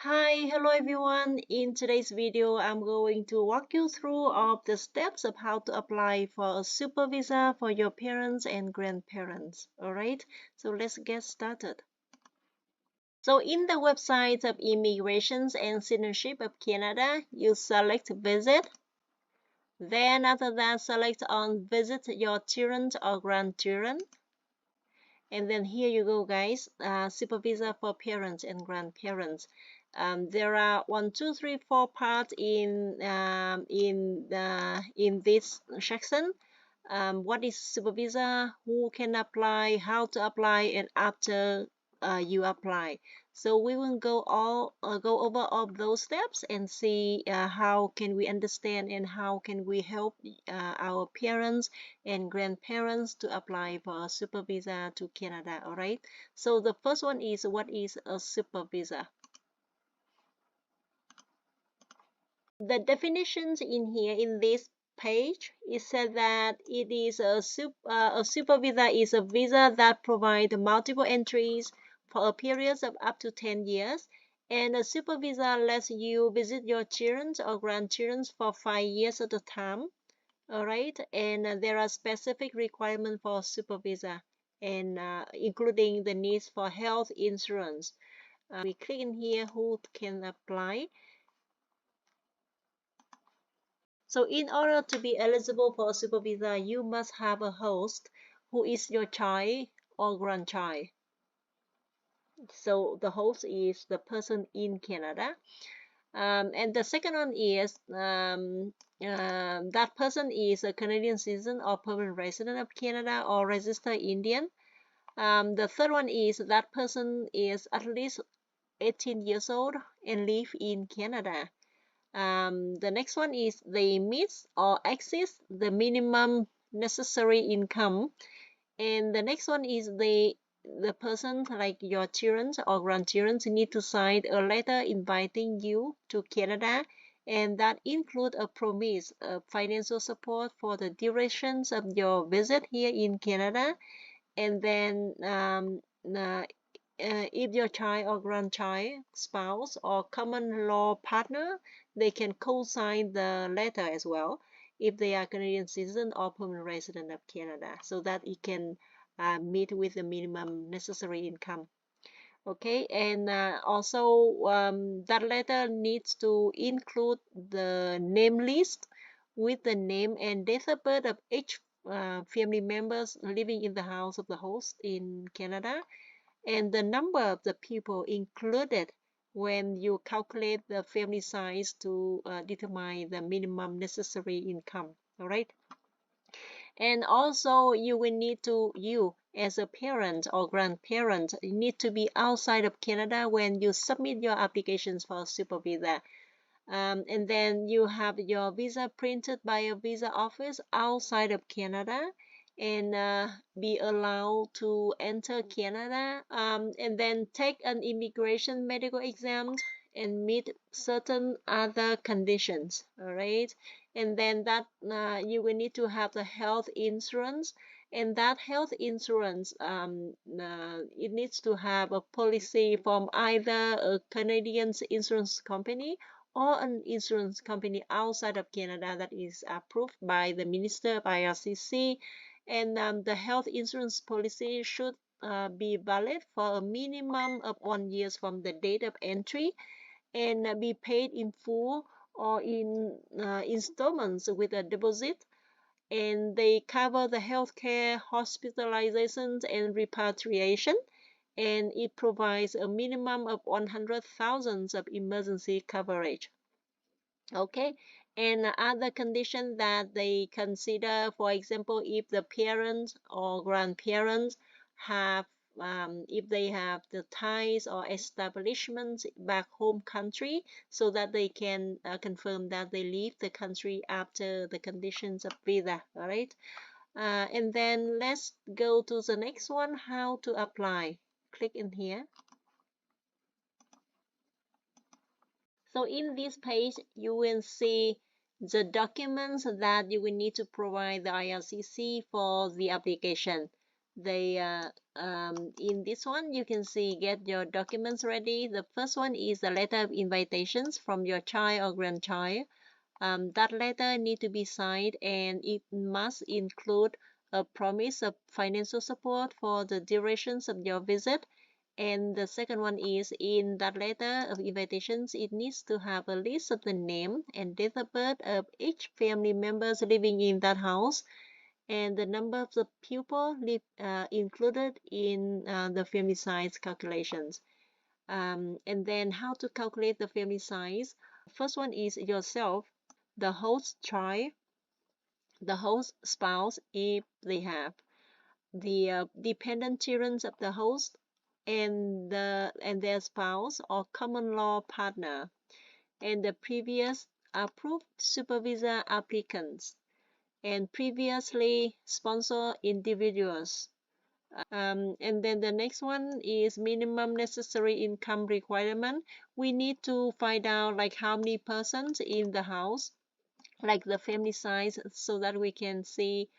Hi, hello everyone. In today's video, I'm going to walk you through all of the steps of how to apply for a super visa for your parents and grandparents. Alright, so let's get started. So in the website of Immigrations and Citizenship of Canada, you select Visit. Then after that, select on Visit your children or grandchildren. And then here you go, guys. Super visa for parents and grandparents. There are 1, 2, 3, 4 parts in this section. What is super visa? Who can apply? How to apply? And after you apply. So we will go over all of those steps and see how can we understand and how can we help our parents and grandparents to apply for a super visa to Canada. All right. So the first one is, what is a super visa? The definitions in here in this page, it said that it is a super visa is a visa that provides multiple entries for a period of up to 10 years, and a super visa lets you visit your children or grandchildren for 5 years at a time. All right, and there are specific requirements for super visa, and including the needs for health insurance. We click in here who can apply. So in order to be eligible for a super visa, you must have a host who is your child or grandchild. So the host is the person in Canada. And the second one is that person is a Canadian citizen or permanent resident of Canada or registered Indian. The third one is that person is at least 18 years old and live in Canada. The next one is they meet or exceed the minimum necessary income, and the next one is the person like your children or grandchildren need to sign a letter inviting you to Canada, and that include a promise of financial support for the durations of your visit here in Canada. And then if your child or grandchild, spouse, or common law partner, they can co-sign the letter as well if they are Canadian citizen or permanent resident of Canada, so that it can meet with the minimum necessary income. Okay, and also that letter needs to include the name list with the name and date of birth of each family members living in the house of the host in Canada, and the number of the people included when you calculate the family size to determine the minimum necessary income. All right. And also you will need to, you as a parent or grandparent, need to be outside of Canada when you submit your applications for a super visa. And then you have your visa printed by a visa office outside of Canada, and be allowed to enter Canada, and then take an immigration medical exam and meet certain other conditions. All right, and then that you will need to have the health insurance, and that health insurance it needs to have a policy from either a Canadian insurance company or an insurance company outside of Canada that is approved by the Minister of IRCC. And the health insurance policy should be valid for a minimum of 1 year from the date of entry, and be paid in full or in installments with a deposit. And they cover the healthcare, hospitalizations, and repatriation, and it provides a minimum of 100,000 of emergency coverage. Okay, and other conditions that they consider, for example, if the parents or grandparents have if they have the ties or establishments back home country, so that they can confirm that they leave the country after the conditions of visa. All right, and then let's go to the next one, how to apply. Click in here. So in this page, you will see the documents that you will need to provide the IRCC for the application. They in this one you can see get your documents ready. The first one is a letter of invitations from your child or grandchild. That letter need to be signed and it must include a promise of financial support for the durations of your visit. And the second one is in that letter of invitations, it needs to have a list of the name and date of birth of each family members living in that house and the number of the pupil included in the family size calculations. And then how to calculate the family size. First one is yourself, the host child, the host spouse if they have, the dependent children of the host, and their spouse or common law partner, and the previous approved supervisor applicants, and previously sponsored individuals. And then the next one is minimum necessary income requirement. We need to find out like how many persons in the house, like the family size, so that we can see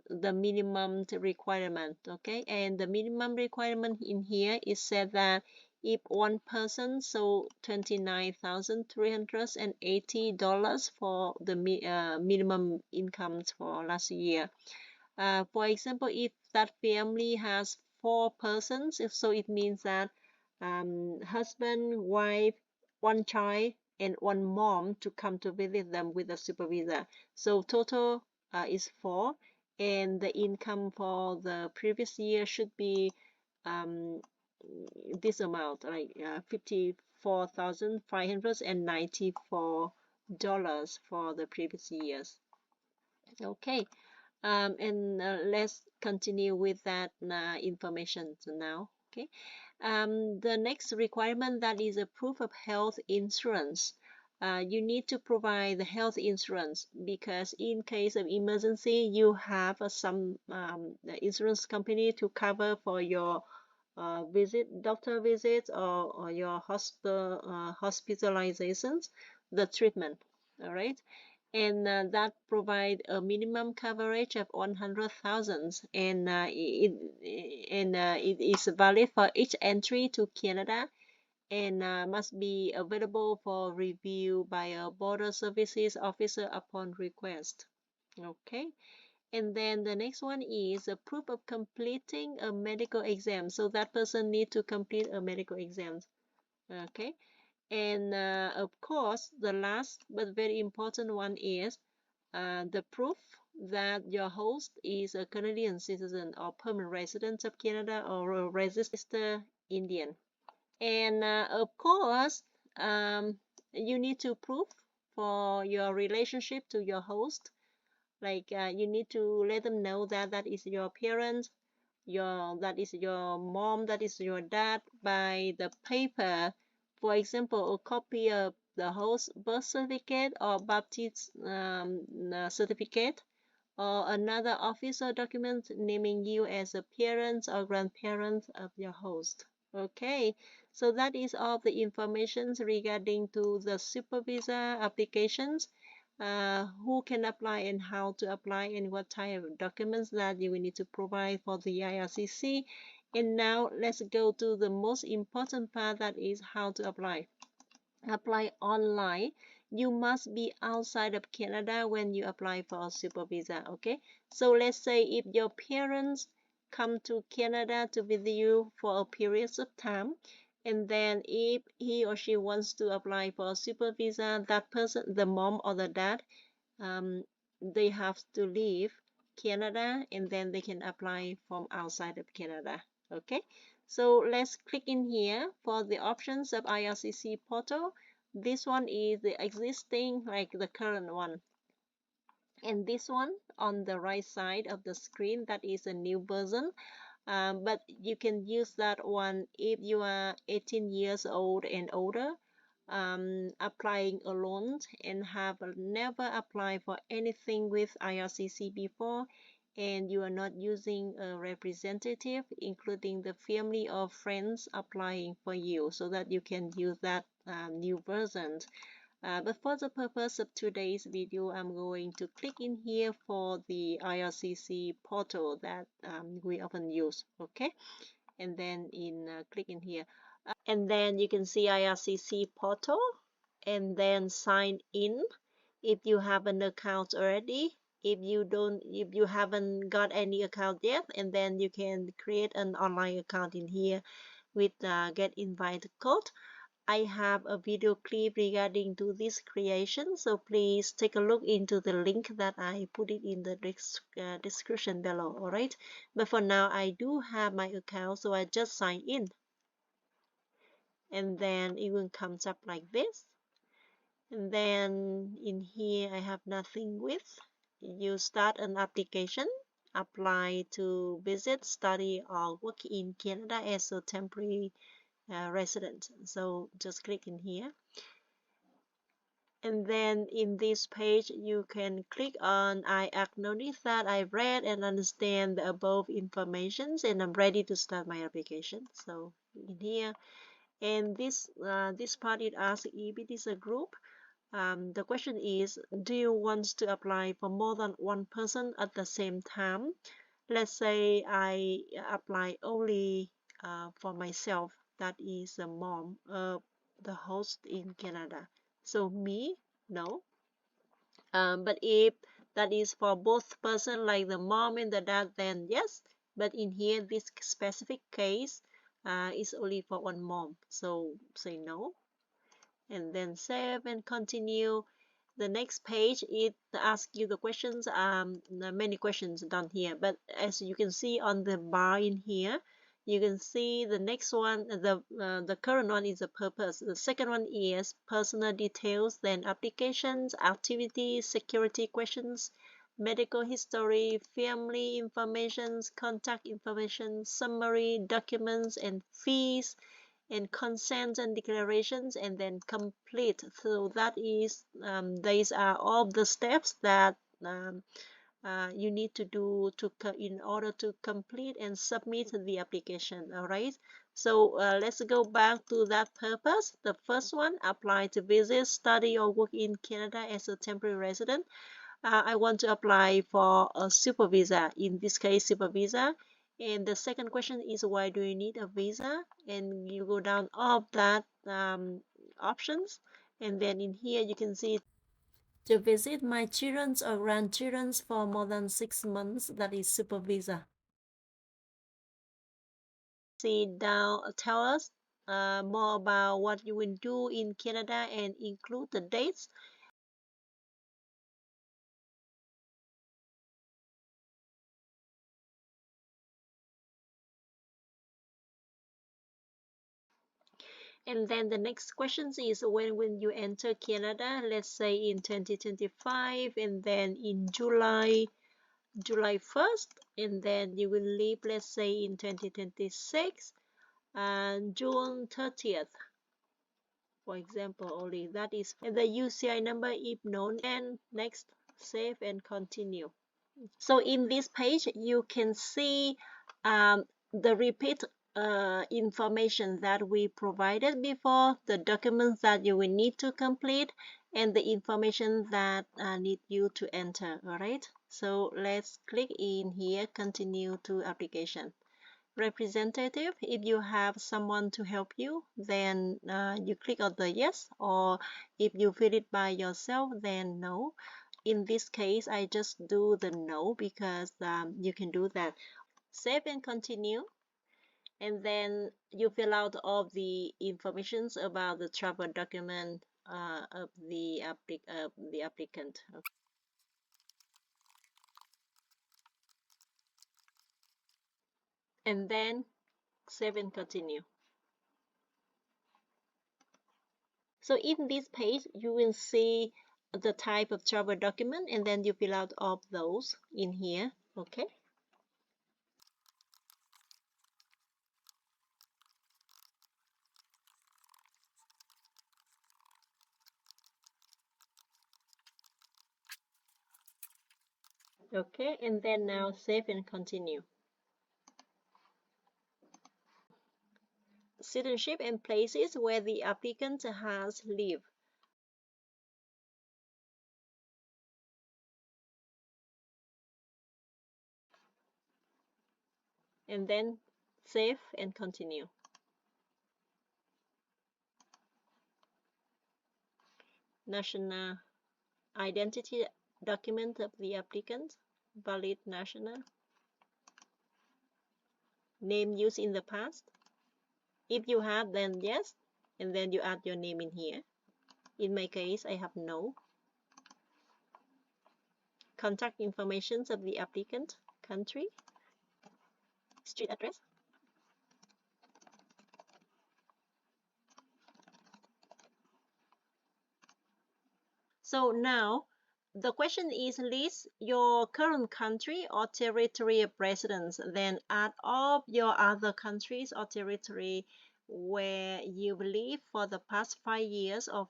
the minimum requirement. Okay, and the minimum requirement in here is said that if one person, so $29,380 for the minimum incomes for last year. For example, if that family has 4 persons, if so it means that husband, wife, one child, and one mom to come to visit them with a supervisor. So total is 4, and the income for the previous year should be um, this amount, like $54,594 for the previous years. Okay. And let's continue with that information now. Okay. The next requirement, that is a proof of health insurance. You need to provide the health insurance because in case of emergency, you have some insurance company to cover for your doctor visits, or your hospitalizations, the treatment. All right, and that provide a minimum coverage of 100,000, and it is valid for each entry to Canada, and must be available for review by a border services officer upon request. Okay, and then the next one is a proof of completing a medical exam, so that person need to complete a medical exam. Okay, and of course the last but very important one is the proof that your host is a Canadian citizen or permanent resident of Canada or a registered Indian. And of course, you need to prove for your relationship to your host. Like you need to let them know that that is your parents, that is your mom, that is your dad by the paper. For example, a copy of the host birth certificate or baptism certificate, or another official document naming you as a parent or grandparent of your host. Okay, so that is all the information regarding to the supervisor applications, who can apply and how to apply and what type of documents that you will need to provide for the IRCC. And now let's go to the most important part, that is how to apply. Apply online. You must be outside of Canada when you apply for a super visa. Okay, so let's say if your parents come to Canada to visit you for a period of time, and then if he or she wants to apply for a super visa, that person, the mom or the dad, um, they have to leave Canada and then they can apply from outside of Canada. Okay, so let's click in here for the options of IRCC portal. This one is the existing, like the current one, and this one on the right side of the screen, that is a new version. But you can use that one if you are 18 years old and older, applying alone and have never applied for anything with IRCC before, and you are not using a representative, including the family or friends applying for you, so that you can use that new version. But for the purpose of today's video, I'm going to click in here for the IRCC portal that we often use, okay? And then click in here. And then you can see IRCC portal and then sign in if you have an account already. If you haven't got any account yet, and then you can create an online account in here with get invite code. I have a video clip regarding to this creation, so please take a look into the link that I put it in the description below. All right, but for now I do have my account, so I just sign in, and then it will come up like this. And then in here I have nothing with. You start an application, apply to visit, study, or work in Canada as a temporary resident. So just click in here. And then in this page, you can click on I acknowledge that I read and understand the above information and I'm ready to start my application. So in here, and this part it asks if it is a group. The question is, do you want to apply for more than one person at the same time? Let's say I apply only for myself, that is the mom of the host in Canada. So me, no. But if that is for both person like the mom and the dad, then yes. But in here, this specific case is only for one mom. So say no. And then save and continue. The next page it asks you the questions, many questions down here, but as you can see on the bar in here, you can see the next one, the current one is the purpose, the second one is personal details, then applications, activities, security questions, medical history, family information, contact information, summary, documents and fees, and consents and declarations, and then complete. So that is these are all the steps that you need to do in order to complete and submit the application. All right, so let's go back to that purpose. The first one, apply to visit, study or work in Canada as a temporary resident. I want to apply for a super visa, in this case super visa. And the second question is, why do you need a visa? And you go down all of that options, and then in here you can see to visit my children's or grandchildren's for more than 6 months, that is super visa. See down, tell us more about what you will do in Canada and include the dates. And then the next question is, when will you enter Canada? Let's say in 2025, and then in July 1st, and then you will leave, let's say in 2026 and June 30th, for example, only that is, and the UCI number if known, and next, save and continue. So in this page, you can see the repeat information that we provided before, the documents that you will need to complete, and the information that need you to enter. All right. So let's click in here, continue to application. Representative, if you have someone to help you, then you click on the yes, or if you fill it by yourself, then no. In this case, I just do the no because you can do that. Save and continue, and then you fill out all the informations about the travel document of the applicant. Okay. And then save and continue. So in this page, you will see the type of travel document, and then you fill out all of those in here. Okay. Okay, and then now save and continue. Citizenship and places where the applicant has lived. and then save and continue. National identity document of the applicant, valid national, name used in the past. If you have, then yes, and then you add your name in here. In my case, I have no. Contact information of the applicant, country, street address. So now the question is, list your current country or territory of residence, then add all your other countries or territory where you live for the past 5 years or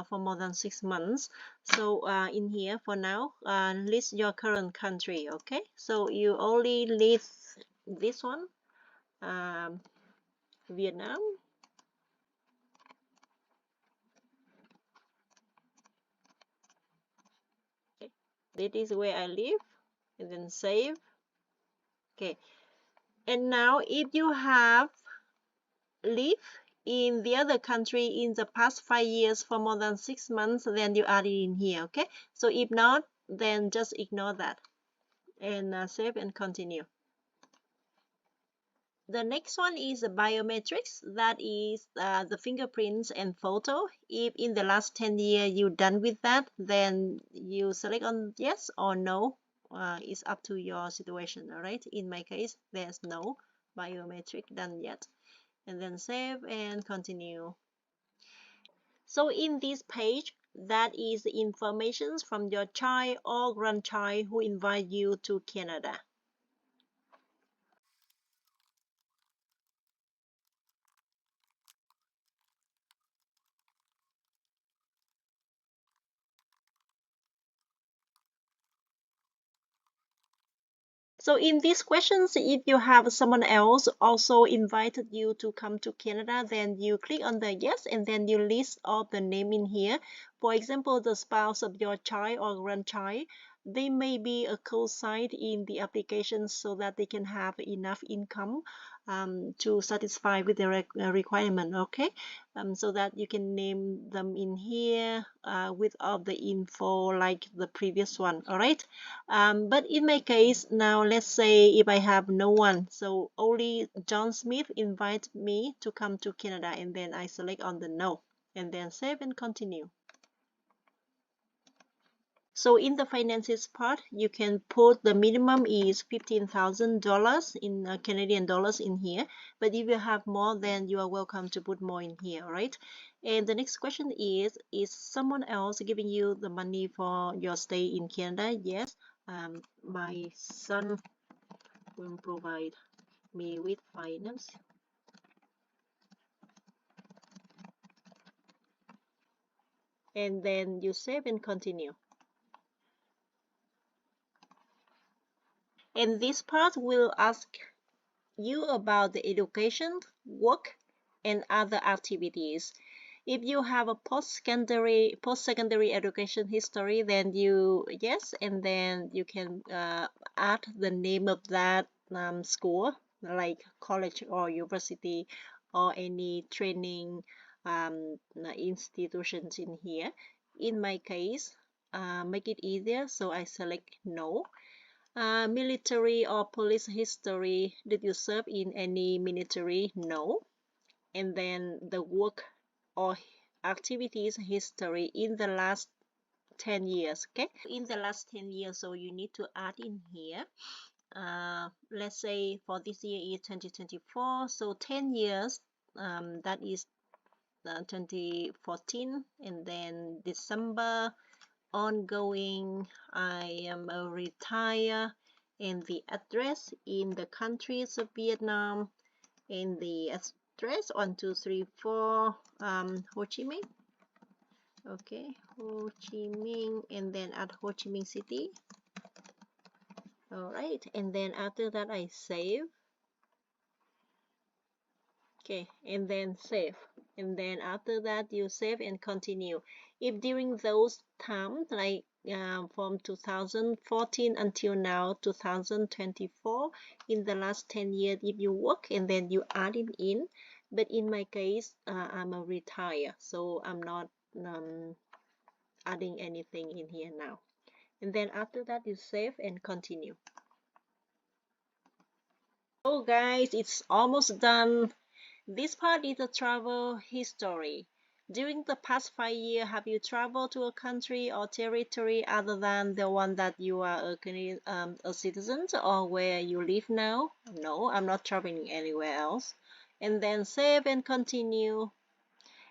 for more than 6 months. So in here for now, list your current country. Okay, so you only list this one, Vietnam. Okay. This is where I live, and then save. Okay, and now if you have lived in the other country in the past 5 years for more than 6 months, then you add it in here. Okay, so if not, then just ignore that and save and continue. The next one is the biometrics, that is the fingerprints and photo. If in the last 10 years you're done with that, then you select on yes or no. It's up to your situation. All right, in my case there's no biometric done yet, and then save and continue. So in this page, that is the information from your child or grandchild who invite you to Canada. So in these questions, if you have someone else also invited you to come to Canada, then you click on the yes, and then you list all the name in here. For example, the spouse of your child or grandchild, they may be a co-sign in the application so that they can have enough income to satisfy with the requirement. Okay, so that you can name them in here with all the info like the previous one. All right, but in my case now, let's say if I have no one, so only John Smith invite me to come to Canada, and then I select on the no, and then save and continue. So in the finances part, you can put the minimum is $15,000 in Canadian dollars in here. But if you have more, then you are welcome to put more in here, right? And the next question is someone else giving you the money for your stay in Canada? Yes. My son will provide me with finance. And then you save and continue. And this part will ask you about the education, work, and other activities. If you have a post-secondary education history, then you yes, and then you can add the name of that school, like college or university or any training institutions in here. In my case, make it easier, so I select no. Military or police history. Did you serve in any military? No. And then the work or activities history in the last 10 years. Okay, in the last 10 years, so you need to add in here. Let's say for this year is 2024, so 10 years, that is 2014, and then December ongoing. I am a retire, and the address in the countries of Vietnam, and the address 1234 Ho Chi Minh. Okay, Ho Chi Minh, and then at Ho Chi Minh City. All right, and then after that I save. Okay, and then save, and then after that you save and continue. If during those times, like from 2014 until now 2024. In the last 10 years if you work, and then you add it in. But in my case, I'm a retire, so I'm not adding anything in here now. And then after that you save and continue. So guys, it's almost done. This part is a travel history. During the past 5 years, have you traveled to a country or territory other than the one that you are a citizen, or where you live now? No, I'm not traveling anywhere else. And then save and continue.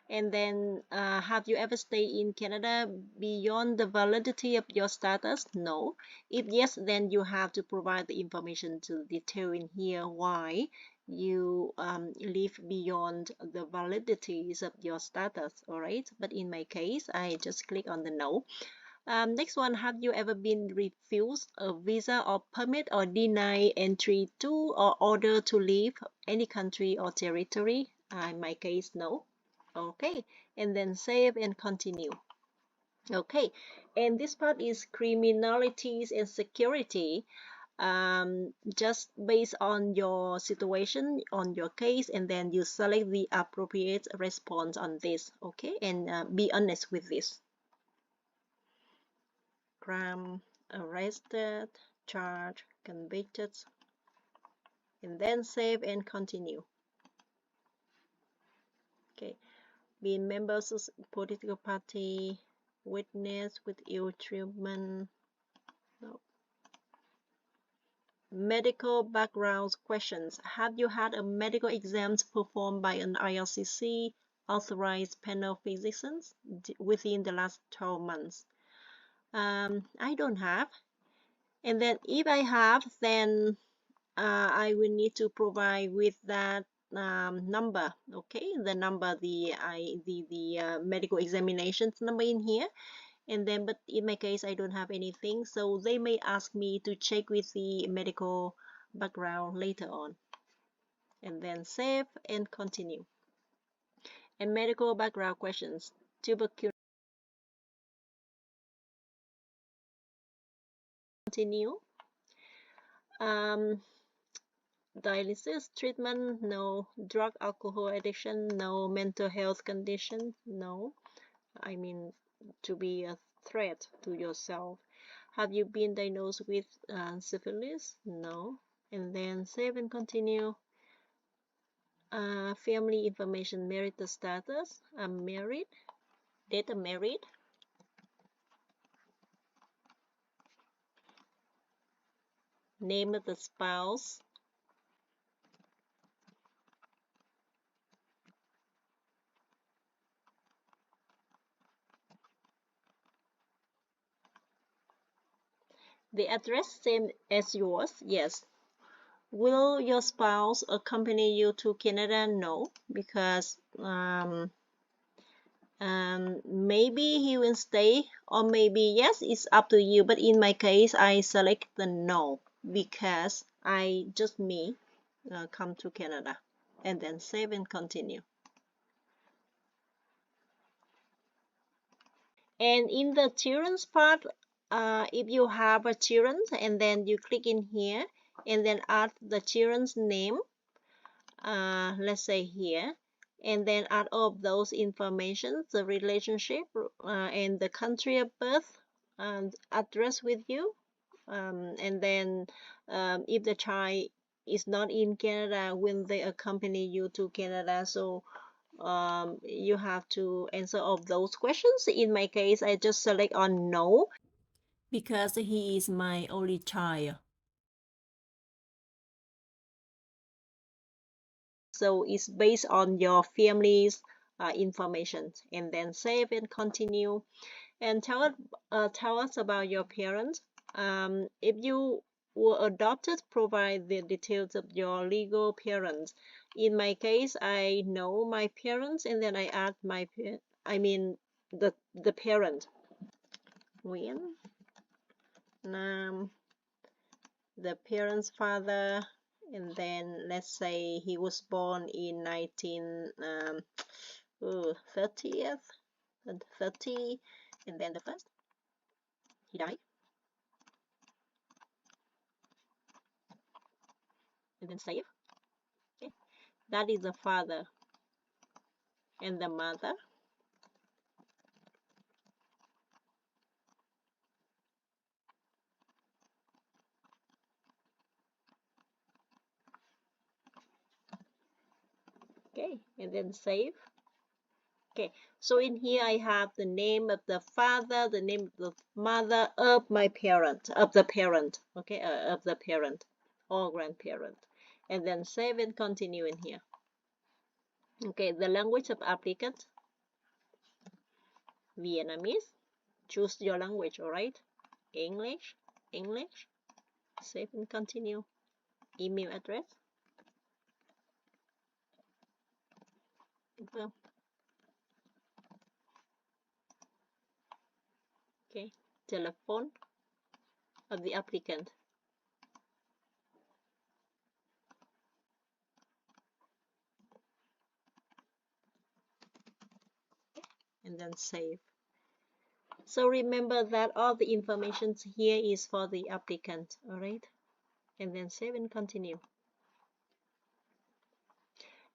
And then, have you ever stayed in Canada beyond the validity of your status? No. If yes, then you have to provide the information to detail in here why you live beyond the validities of your status. All right. But in my case, I just click on the no. Next one, have you ever been refused a visa or permit or denied entry to or order to leave any country or territory? In my case, no. Okay, and then save and continue. Okay, and this part is criminalities and security. Just based on your situation, on your case, and then you select the appropriate response on this. Okay, and be honest with this. Crime, arrested, charged, convicted, and then save and continue. Okay, being members of political party, witness with ill treatment. No. Medical background questions. Have you had a medical exam performed by an IRCC authorized panel physician within the last 12 months? I don't have. And then if I have, then I will need to provide with that number. Okay, the number, the medical examinations number in here. And then, but in my case, I don't have anything, so they may ask me to check with the medical background later on. And then save and continue. And medical background questions. Tuberculosis. Continue. Dialysis treatment, no. Drug alcohol addiction, no. Mental health condition, no. I mean, to be a threat to yourself. Have you been diagnosed with syphilis? No. And then save and continue. Family information, marital status. I'm married. Date of married. Name of the spouse. The address same as yours, yes. Will your spouse accompany you to Canada? No, because maybe he will stay, or maybe yes, it's up to you. But in my case, I select the no, because I just me come to Canada. And then save and continue. And in the children's part, if you have a children, and then you click in here and then add the children's name, let's say here, and then add all of those information, the relationship, and the country of birth and address with you. And then if the child is not in Canada, will they accompany you to Canada? So you have to answer all of those questions. In my case, I just select on no, because he is my only child. So it's based on your family's information. And then save and continue. And tell us about your parents. If you were adopted, provide the details of your legal parents. In my case, I know my parents, and then I add the parent. When the parent's father, and then let's say he was born in 1930th and 30, and then the first he died, and then save. Okay, that is the father and the mother. Okay, and then save. Okay, so in here I have the name of the father, the name of the mother of my parent, of the parent, okay, of the parent or grandparent, and then save and continue in here. Okay, the language of applicant, Vietnamese. Choose your language, all right? English, English. Save and continue. Email address. Well, okay, telephone of the applicant, and then save. So remember that all the information here is for the applicant, all right? And then save and continue.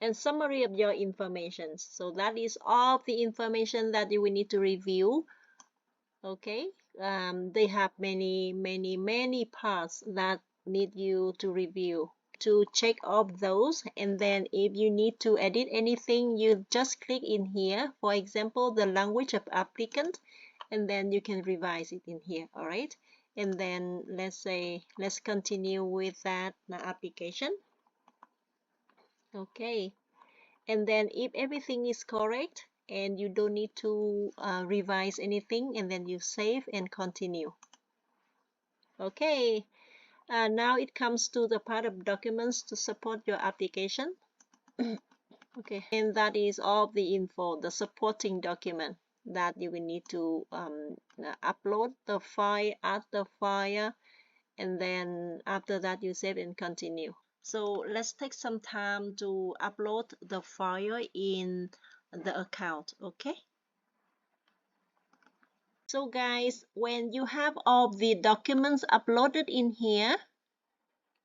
And summary of your information. So that is all the information that you will need to review. Okay, they have many parts that need you to review. To check off those, and then if you need to edit anything, you just click in here, for example the language of applicant, and then you can revise it in here. All right, and then let's continue with that application. Okay, and then if everything is correct and you don't need to revise anything, and then you save and continue. Okay, now it comes to the part of documents to support your application. Okay, and that is all the info, the supporting document that you will need to upload the file, add the file, and then after that you save and continue. So let's take some time to upload the file in the account. Okay, so guys, when you have all the documents uploaded in here,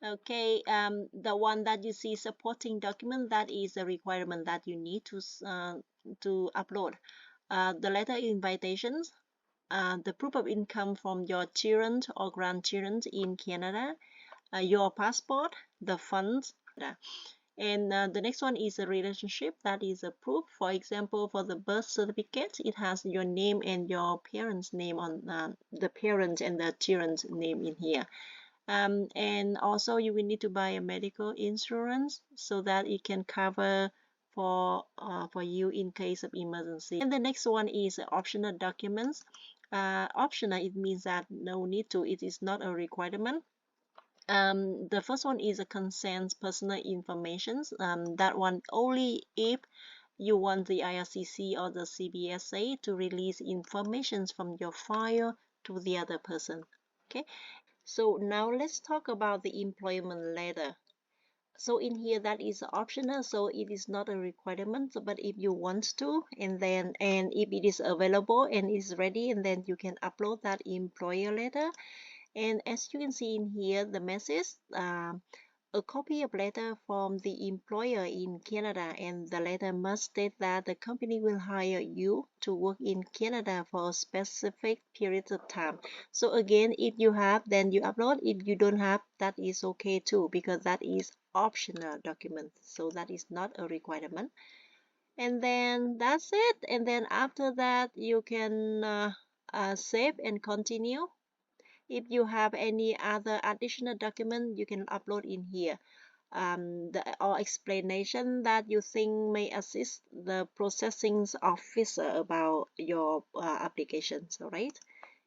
okay, the one that you see supporting document, that is a requirement that you need to upload. The letter invitations, the proof of income from your children or grandchildren in Canada, your passport, the funds, and the next one is a relationship, that is a proof. For example, for the birth certificate, it has your name and your parents' name on the parent and the children's name in here. And also you will need to buy a medical insurance so that it can cover for you in case of emergency. And the next one is optional documents. Optional, it means that no need to, it is not a requirement. The first one is a consent personal information. That one only if you want the IRCC or the CBSA to release information from your file to the other person. Okay, so now let's talk about the employment letter. So in here, that is optional, so it is not a requirement, but if you want to, and if it is available and is ready, and then you can upload that employer letter. And as you can see in here, the message, a copy of letter from the employer in Canada, and the letter must state that the company will hire you to work in Canada for a specific period of time. So again, if you have, then you upload. If you don't have, that is okay too, because that is optional document, so that is not a requirement. And then that's it, and then after that you can save and continue. If you have any other additional document, you can upload in here. Or explanation that you think may assist the processing officer about your applications, all right?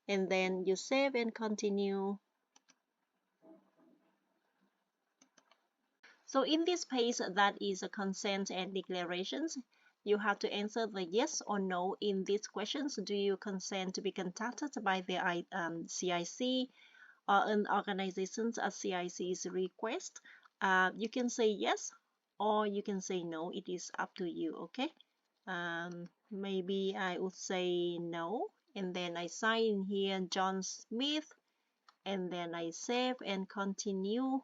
And then you save and continue. So in this page, that is a consent and declarations. You have to answer the yes or no in these questions. Do you consent to be contacted by the CIC or an organization's CIC's request? You can say yes or you can say no. It is up to you, okay? Maybe I would say no, and then I sign in here John Smith, and then I save and continue.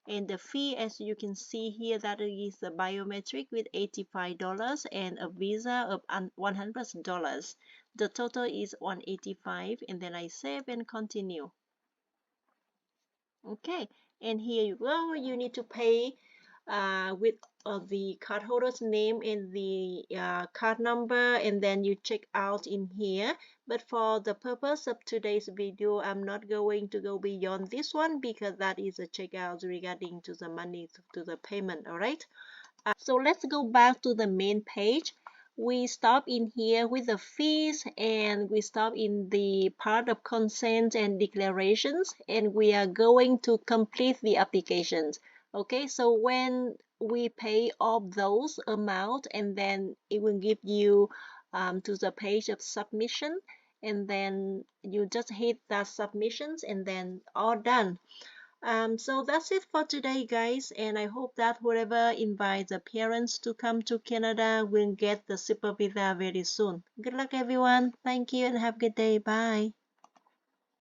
And the fee, as you can see here, that is the biometric with $85 and a visa of $100. The total is $185, and then I save and continue. Okay, and here you go. You need to pay with the cardholder's name and the card number, and then you check out in here. But for the purpose of today's video, I'm not going to go beyond this one because that is a checkout regarding to the money to the payment. All right. So let's go back to the main page. We stop in here with the fees, and we stop in the part of consent and declarations, and we are going to complete the applications. Okay, so when we pay all those amount, and then it will give you to the page of submission, and then you just hit that submissions, and then all done. So that's it for today, guys, and I hope that whoever invites the parents to come to Canada will get the super visa very soon. Good luck, everyone. Thank you and have a good day. Bye.